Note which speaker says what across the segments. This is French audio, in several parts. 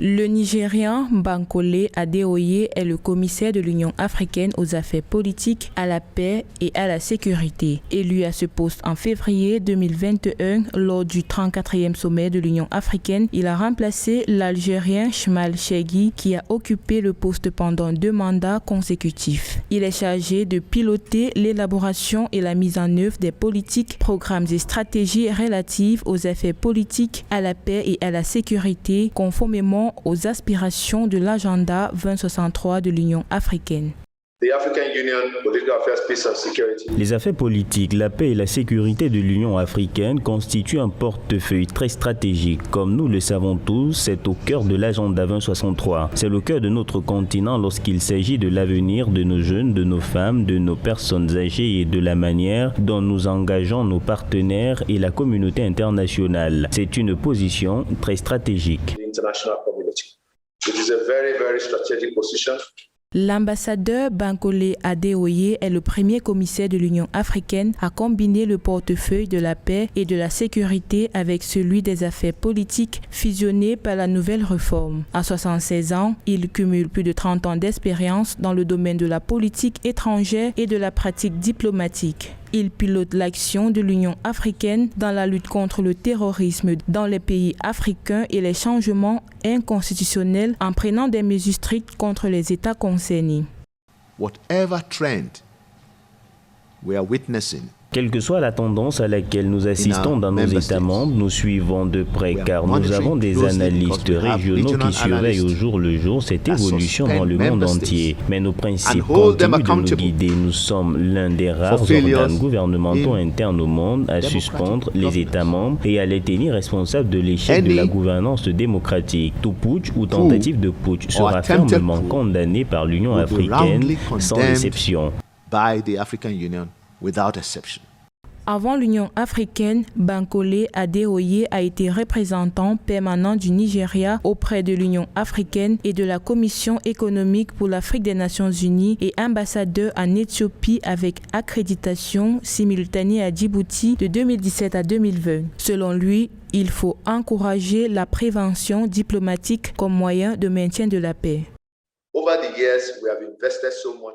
Speaker 1: Le Nigérian Bankole Adeoye est le commissaire de l'Union africaine aux affaires politiques, à la paix et à la sécurité. Élu à ce poste en février 2021 lors du 34e sommet de l'Union africaine, il a remplacé l'Algérien Chmal Chegui qui a occupé le poste pendant 2 mandats consécutifs. Il est chargé de piloter l'élaboration et la mise en œuvre des politiques, programmes et stratégies relatives aux affaires politiques, à la paix et à la sécurité, conformément aux aspirations de l'agenda 2063 de l'Union africaine.
Speaker 2: Les affaires politiques, la paix et la sécurité de l'Union africaine constituent un portefeuille très stratégique. Comme nous le savons tous, c'est au cœur de l'agenda 2063. C'est le cœur de notre continent lorsqu'il s'agit de l'avenir de nos jeunes, de nos femmes, de nos personnes âgées et de la manière dont nous engageons nos partenaires et la communauté internationale. C'est une position très stratégique.
Speaker 1: L'ambassadeur Bankole Adeoye est le premier commissaire de l'Union africaine à combiner le portefeuille de la paix et de la sécurité avec celui des affaires politiques fusionnés par la nouvelle réforme. À 76 ans, il cumule plus de 30 ans d'expérience dans le domaine de la politique étrangère et de la pratique diplomatique. Il pilote l'action de l'Union africaine dans la lutte contre le terrorisme dans les pays africains et les changements inconstitutionnels en prenant des mesures strictes contre les États concernés.
Speaker 3: Whatever trend we are witnessing,
Speaker 2: quelle que soit la tendance à laquelle nous assistons dans nos États membres, nous suivons de près car nous avons des analystes régionaux qui surveillent au jour le jour cette évolution dans le monde entier. Mais nos principes continuent de nous guider. Nous sommes l'un des rares organes gouvernementaux internes au monde à suspendre les États membres et à les tenir responsables de l'échec de la gouvernance démocratique. Tout putsch ou tentative de putsch sera fermement condamné par l'Union africaine sans exception.
Speaker 1: Avant l'Union africaine, Bankole Adeoye a été représentant permanent du Nigeria auprès de l'Union africaine et de la Commission économique pour l'Afrique des Nations unies et ambassadeur en Éthiopie avec accréditation simultanée à Djibouti de 2017 à 2020. Selon lui, il faut encourager la prévention diplomatique comme moyen de maintien de la paix.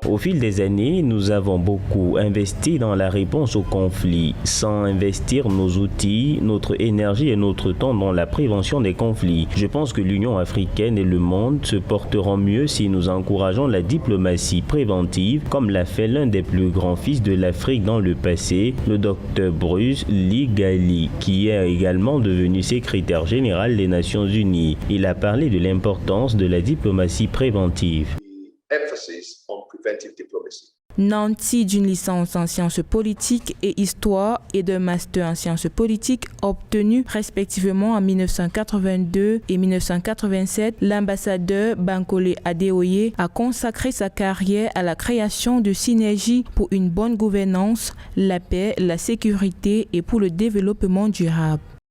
Speaker 2: Au fil des années, nous avons beaucoup investi dans la réponse au conflit, sans investir nos outils, notre énergie et notre temps dans la prévention des conflits. Je pense que l'Union africaine et le monde se porteront mieux si nous encourageons la diplomatie préventive, comme l'a fait l'un des plus grands fils de l'Afrique dans le passé, le Dr Bruce Lee Ghali, qui est également devenu secrétaire général des Nations Unies. Il a parlé de l'importance de la diplomatie préventive.
Speaker 1: Nanti d'une licence en sciences politiques et histoire et d'un master en sciences politiques obtenu respectivement en 1982 et 1987, l'ambassadeur Bankole Adeoye a consacré sa carrière à la création de synergies pour une bonne gouvernance, la paix, la sécurité et pour le développement durable.